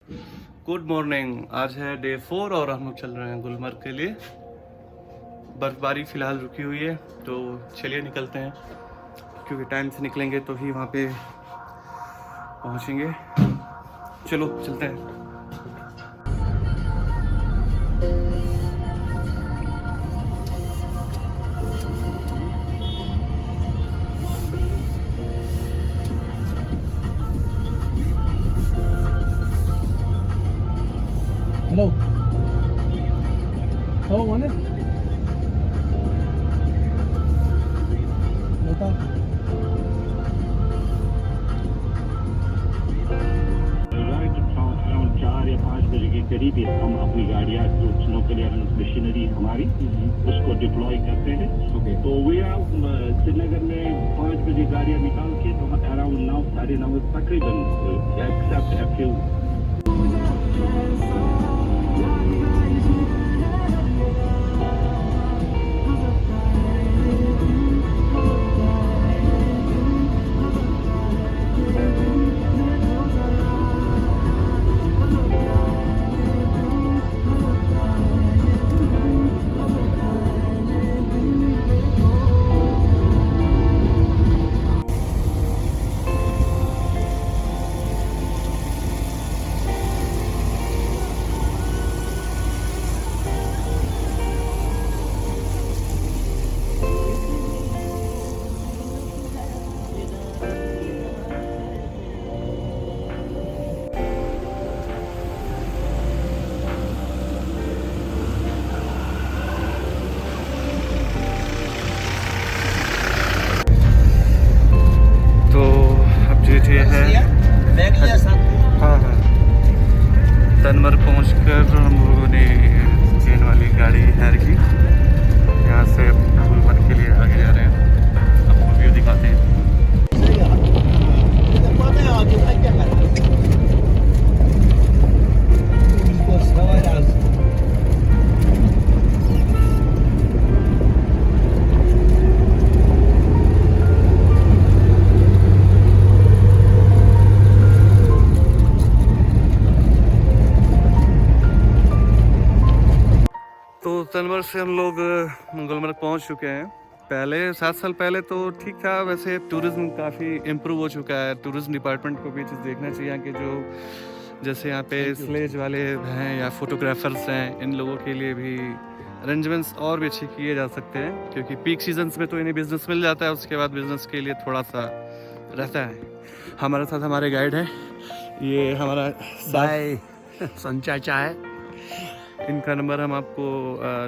Good morning. आज है day 4 और हम लोग चल रहे हैं गुलमर्ग के लिए। बर्फबारी फ़िलहाल रुकी हुई है तो चलिए निकलते हैं, क्योंकि टाइम से निकलेंगे तो ही वहाँ पे पहुँचेंगे। चलो चलते हैं। हेलो हेलो माने बता। अराउंड 4 या 5 बजे के करीब हम अपनी गाड़ियाँ जो स्नो क्लियरेंस मशीनरी हमारी उसको डिप्लॉय करते हैं। तो वे श्रीनगर में 5 बजे गाड़ियाँ निकाल के तो अराउंड 9 साढ़े 9 तकरीबन एक्सेप्ट ए फ्यू। ये है हाँ तनमर्ग पहुंचकर हम लोगों ने ट्रेन वाली गाड़ी हायर की। यहाँ से गुलमर्ग के लिए आगे जा रहे हैं। आपको व्यू दिखाते हैं। तो तनमर्ग से हम लोग गुलमर्ग पहुंच चुके हैं। पहले 7 साल पहले तो ठीक था, वैसे टूरिज्म काफ़ी इम्प्रूव हो चुका है। टूरिज्म डिपार्टमेंट को भी चीज़ देखना चाहिए कि जो जैसे यहाँ पे स्लेज वाले हैं या फोटोग्राफर्स हैं, इन लोगों के लिए भी अरेंजमेंट्स और भी अच्छे किए जा सकते हैं, क्योंकि पीक सीजन्स में तो इन्हें बिजनेस मिल जाता है, उसके बाद बिजनेस के लिए थोड़ा सा रहता है। हमारे साथ हमारे गाइड हैं, ये हमारा संचाचा है। इनका नंबर हम आपको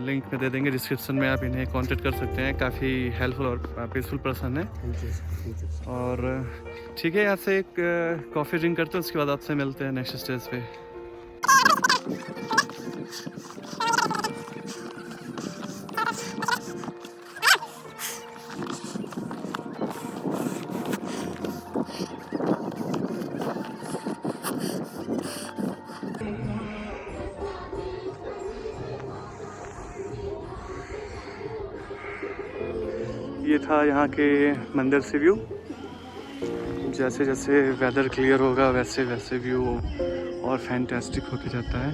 लिंक में दे देंगे डिस्क्रिप्शन में, आप इन्हें कांटेक्ट कर सकते हैं। काफ़ी हेल्पफुल और पीसफुल पर्सन है। और ठीक है, यहाँ से एक कॉफ़ी ड्रिंक करते हैं, उसके बाद आपसे मिलते हैं नेक्स्ट स्टेज पे। ये था यहाँ के मंदिर से व्यू। जैसे जैसे वेदर क्लियर होगा वैसे वैसे व्यू और फैंटास्टिक होके जाता है।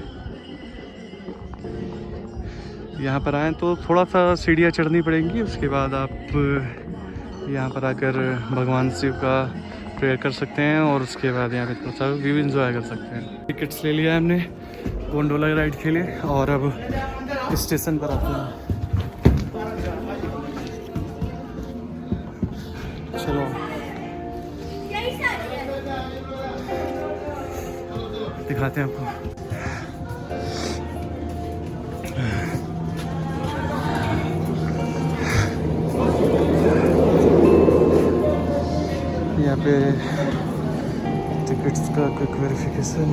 यहाँ पर आएँ तो थोड़ा सा सीढ़ियाँ चढ़नी पड़ेंगी, उसके बाद आप यहाँ पर आकर भगवान शिव का प्रेयर कर सकते हैं और उसके बाद यहाँ पे थोड़ा सा व्यू एंजॉय कर सकते हैं। टिकट्स ले लिया हमने गोंडोला राइड के लिए और अब स्टेशन पर आते हैं। चलो दिखाते हैं आपको। यहाँ पे टिकट्स का quick verification.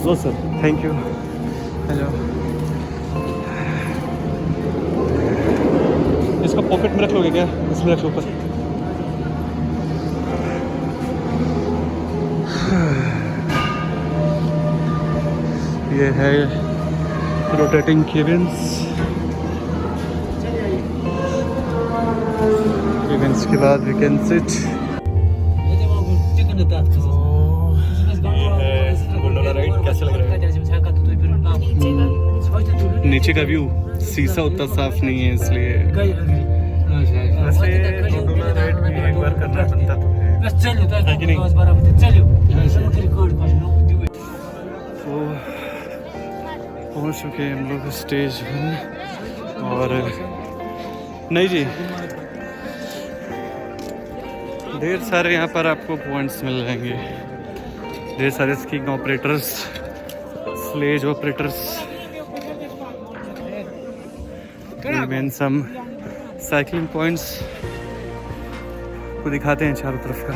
Low sir, thank you. Hello, इसका पॉकेट में रख लोगे क्या? इसमें रख लो ऊपर। ये है रोटेटिंग केबिन्स। केबिन्स के बाद वी कैन सिट। ये है नीचे का व्यू शीशा उतना साफ नहीं है इसलिए वैसे गोंडोला राइड भी एक बार करना बनता तो है कि नहीं? तो पहुंच चुके हैं हम लोग स्टेज पर और नहीं जी ढेर सारे यहाँ पर आपको पॉइंट्स मिल जाएंगे, ढेर सारे skiing operators, sledge operators, even some cycling points को दिखाते हैं चारों तरफ का।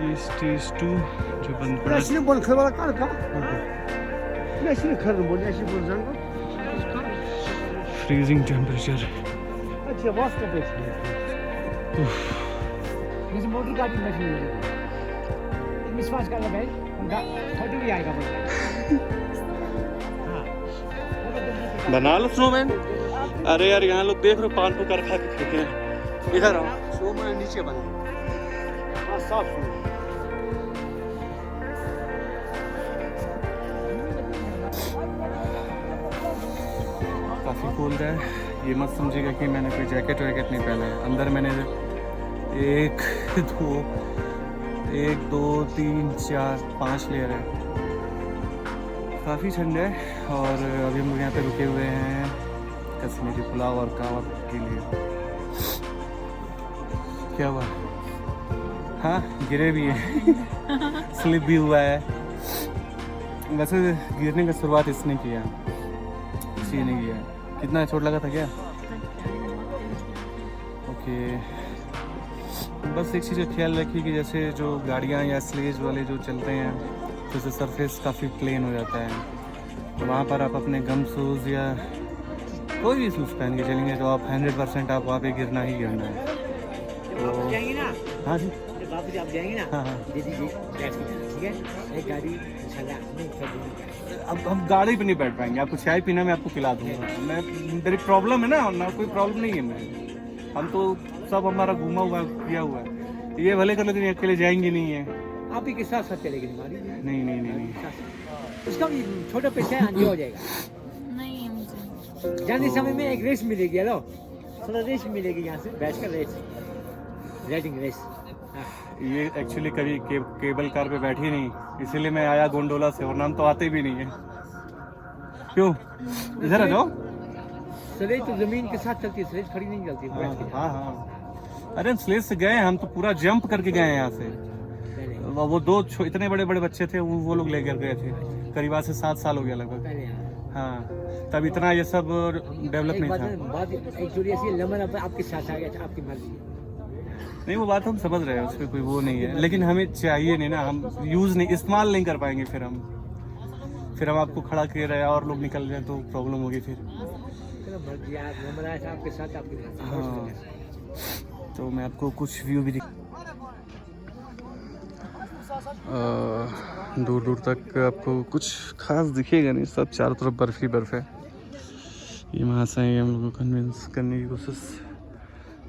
ये स्टेज 2 जो बंद पड़ा है। Freezing temperature. मोटर गाड़ी मशीन विश्वास कर भाई फोटो भी आएगा बना लो स्नोमैन। अरे यार यहाँ लोग देख रहे हो पान को कर खा के फेंके हैं। इधर आओ, स्नोमैन नीचे बना साफ काफ़ी कोल्ड है, ये मत समझिएगा कि मैंने कोई जैकेट वैकेट नहीं पहना है। अंदर मैंने 1 2 3 4 5 लेयर है, काफ़ी ठंड है। और अभी हम लोग यहाँ पे रुके हुए हैं कश्मीरी पुलाव और कावा के लिए। क्या हुआ? हाँ गिरे भी हैं स्लिप भी हुआ है। वैसे गिरने का शुरुआत इसने किया, इसी ने किया। कितना चोट लगा था क्या? ओके, बस एक चीज़ का ख्याल रखिए कि जैसे जो गाड़ियाँ या स्लेज वाले जो चलते हैं तो उससे सरफेस काफ़ी प्लेन हो जाता है, तो वहाँ पर आप अपने गम शूज़ या कोई भी शूज़ पहन के चलेंगे तो आप 100% आप वहाँ पे गिरना ही गिरना है। तो हाँ जी वापस आप जाएंगे ना, हाँ हाँ दीदी जी बैठ के ठीक है, एक गाड़ी अब हम गाड़ी पे नहीं बैठ पाएंगे, आपको चाय पीना मैं आपको पिला दूंगा। मैं मेरी प्रॉब्लम है ना कोई प्रॉब्लम नहीं है। मैं हम तो सब हमारा घूमा हुआ किया हुआ है, ये भले कर लेकिन अकेले जाएंगे नहीं है। आप ही के साथ साथ चलेगी हमारी। नहीं उसका भी छोटा पैसा आगे हो जाएगा। नहीं मुझे जाने समय में एक रेस मिलेगी, हेलो थोड़ा रेस मिलेगी यहाँ से बैठ कर रेस, राइडिंग रेस। ये एक्चुअली कभी केबल कार पे बैठी नहीं, इसीलिए मैं आया गोंडोला से, और नाम तो आते भी नहीं है। क्यों? इधर आ जाओ। स्लेज तो जमीन के साथ चलती है, स्लेज खड़ी नहीं चलती। हाँ अरे हम स्लेज से गए, हम तो पूरा जंप करके गए हैं यहाँ से। वो 2 इतने बड़े बड़े बच्चे थे, वो लोग लेकर गए थे, करीब आज से 7 साल हो गया लगभग। हाँ तब इतना ये सब डेवलप नहीं था। आपके साथ आ गया, आपकी मर्जी। नहीं वो बात हम समझ रहे हैं, उसमें कोई वो नहीं है, लेकिन हमें चाहिए नहीं ना, हम यूज़ नहीं इस्तेमाल नहीं कर पाएंगे। फिर हम आपको खड़ा कर रहे हैं और लोग निकल जाए तो प्रॉब्लम होगी फिर। आपके साथ आपकी। हाँ तो मैं आपको कुछ व्यू भी दूर दूर तक आपको कुछ खास दिखेगा नहीं, सब चारों तरफ बर्फ ही बर्फ है। ये वहाँ से हम लोगों को कन्विंस करने की कोशिश,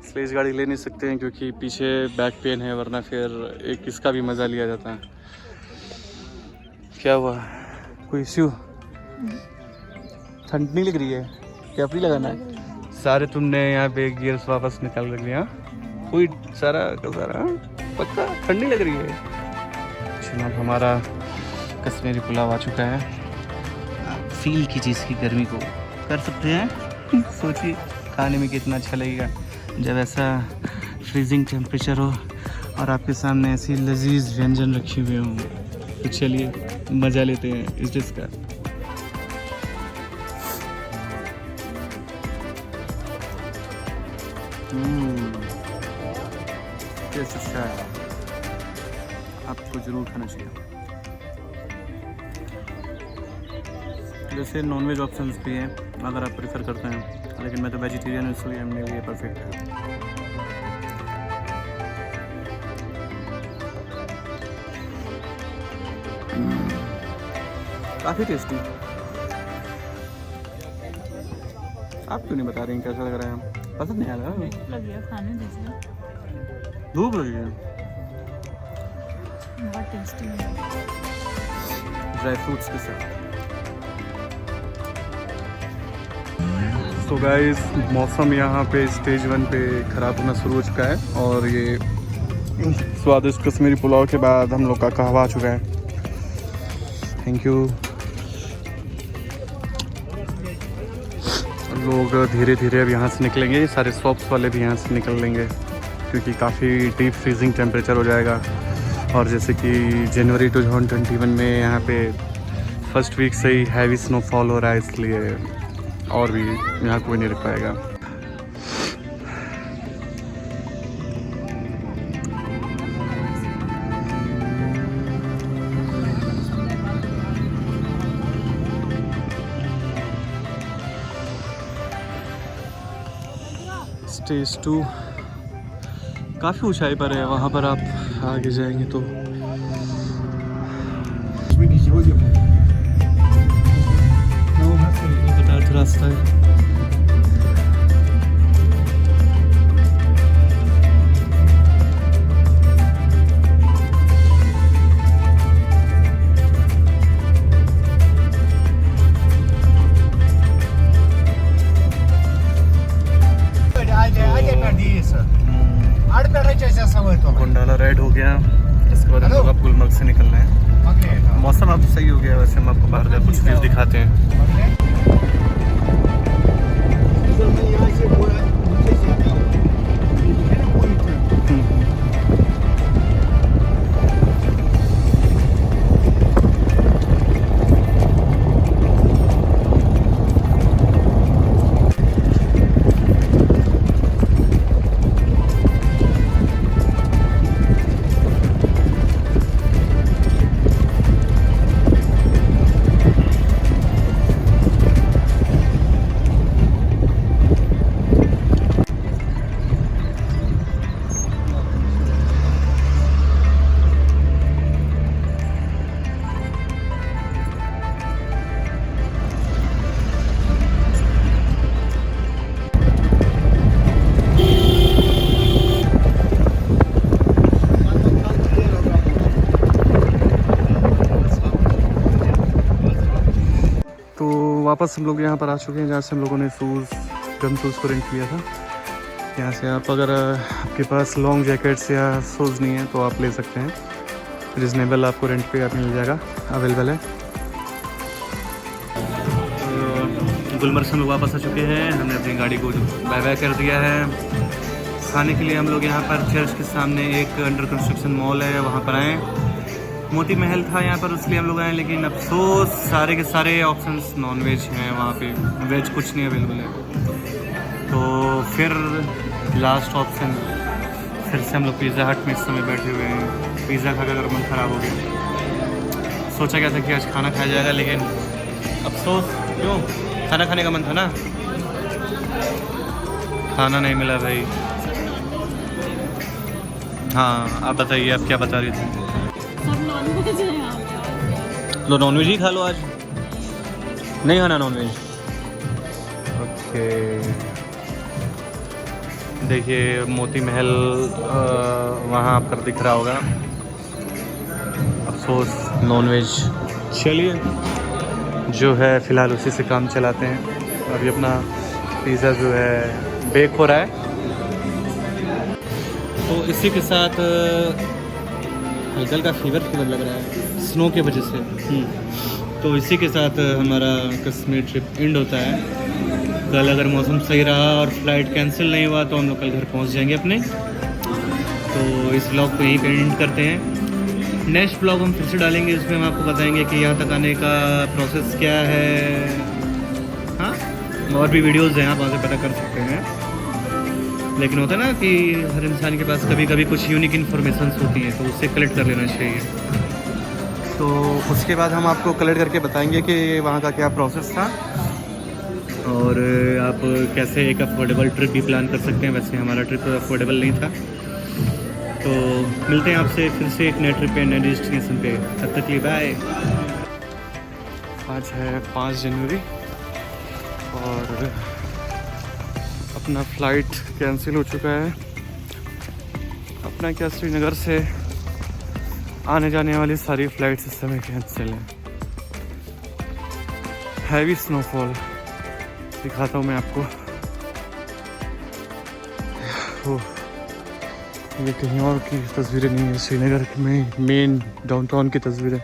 स्लेज गाड़ी ले नहीं सकते हैं क्योंकि पीछे बैक पेन है, वरना फिर एक इसका भी मज़ा लिया जाता है। क्या हुआ, कोई इश्यू? ठंड नहीं लग रही है क्या? अपनी लगाना है सारे तुमने यहाँ पे गियर्स वापस निकाल रख लिया, कोई सारा का सारा पक्का ठंड नहीं लग रही है। जनाब हमारा कश्मीरी पुलाव आ चुका है, फील कीजिए इसकी गर्मी को, कर सकते हैं। सोचिए खाने में कितना अच्छा लगेगा जब ऐसा फ्रीजिंग टेम्परेचर हो और आपके सामने ऐसी लजीज व्यंजन रखे हुए हों। तो चलिए मज़ा लेते हैं इस डिश का। टेस्ट अच्छा है, आपको ज़रूर खाना चाहिए। जैसे नॉनवेज ऑप्शंस भी हैं अगर आप प्रेफर करते हैं, लेकिन मैं तो वेजिटेरियन हूँ इसलिए मेरे लिए परफेक्ट है। काफ़ी टेस्टी। आप क्यों नहीं बता रहे हैं कैसा लग रहा है? पसंद नहीं आ रहा? लग गया खाने दीजिए, धूप लगी है। बहुत टेस्टी है। ड्राई फ्रूट्स के साथ तो गाइस मौसम यहाँ पे स्टेज 1 पे ख़राब होना शुरू हो चुका है और ये स्वादिष्ट कश्मीरी पुलाव के बाद हम लोग का कहवा आ चुका है। Thank you. लोग धीरे धीरे अब यहाँ से निकलेंगे, सारे शॉप्स वाले भी यहाँ से निकल लेंगे क्योंकि काफ़ी डीप फ्रीजिंग टेम्परेचर हो जाएगा। और जैसे कि जनवरी 2021 में यहाँ पे फर्स्ट वीक से ही हैवी स्नोफॉल हो रहा है, इसलिए और भी यहाँ कोई नहीं रुक पाएगा। स्टेज 2 काफ़ी ऊंचाई पर है, वहाँ पर आप आगे जाएंगे तो बताया था रास्ता है। कुंडाला राइड हो गया, इसके बाद हम लोग अब गुलमर्ग से निकल रहे हैं। मौसम अब सही हो गया, वैसे हम आपको बाहर का कुछ व्यूज दिखाते हैं। वापस हम लोग यहाँ पर आ चुके हैं जहाँ से हम लोगों ने गम शूज़ को रेंट किया था। यहाँ से आप अगर आपके पास लॉन्ग जैकेट्स या शूज़ नहीं है तो आप ले सकते हैं, रिजनेबल आपको रेंट पे मिल जाएगा, अवेलेबल है। तो गुलमर्ग से हम लोग वापस आ चुके हैं, हमने अपनी गाड़ी को बाय बाय कर दिया है। खाने के लिए हम लोग यहाँ पर चर्च के सामने एक अंडर कंस्ट्रक्शन मॉल है, वहाँ पर आए। मोती महल था यहाँ पर, इसलिए हम लोग आए, लेकिन अफसोस सारे के सारे ऑप्शंस नॉन वेज हैं वहाँ पे, वेज कुछ नहीं अवेलेबल है। तो फिर लास्ट ऑप्शन फिर से हम लोग पिज़्ज़ा हट में इस समय बैठे हुए हैं। पिज़्ज़ा खा कर मन ख़राब हो गया। सोचा गया था कि आज खाना खाया जाएगा, लेकिन अफसोस क्यों, खाना खाने का मन था ना, खाना नहीं मिला भाई। हाँ आप बताइए, आप क्या बता रही थी? लो नॉनवेज ही खा लो, आज नहीं खाना नॉनवेज। ओके देखिए मोती महल वहाँ आपका दिख रहा होगा, अफसोस नॉनवेज। चलिए जो है फ़िलहाल उसी से काम चलाते हैं। अभी अपना पिज़्ज़ा जो है बेक हो रहा है, तो इसी के साथ हल्का हल्का फीवर लग रहा है स्नो के वजह से। तो इसी के साथ हमारा कश्मीर ट्रिप एंड होता है। कल अगर मौसम सही रहा और फ्लाइट कैंसिल नहीं हुआ तो हम लोग कल घर पहुंच जाएंगे अपने। तो इस ब्लॉग को यहीं पे एंड करते हैं। नेक्स्ट ब्लॉग हम फिर से डालेंगे, इसमें हम आपको बताएंगे कि यहाँ तक आने का प्रोसेस क्या है। हाँ और भी वीडियोज़ हैं, आप वहाँ से पता कर सकते हैं। लेकिन होता है ना कि हर इंसान के पास कभी कभी कुछ यूनिक इन्फॉर्मेशंस होती हैं, तो उससे कलेक्ट कर लेना चाहिए। तो उसके बाद हम आपको कलेक्ट करके बताएंगे कि वहाँ का क्या प्रोसेस था और आप कैसे एक अफोर्डेबल ट्रिप भी प्लान कर सकते हैं। वैसे हमारा ट्रिप अफोर्डेबल नहीं था। तो मिलते हैं आपसे फिर से एक नए ट्रिप पे, नए डेस्टिनेशन पे। तब तक के लिए बाय। आज है 5 जनवरी और अपना फ़्लाइट कैंसिल हो चुका है। अपना क्या श्रीनगर से आने जाने वाली सारी फ़्लाइट्स इस समय कैंसिल हैं। हैवी स्नोफॉल दिखाता हूँ मैं आपको। देखो ये कहीं और की तस्वीरें नहीं है, श्रीनगर में मेन डाउनटाउन की तस्वीरें।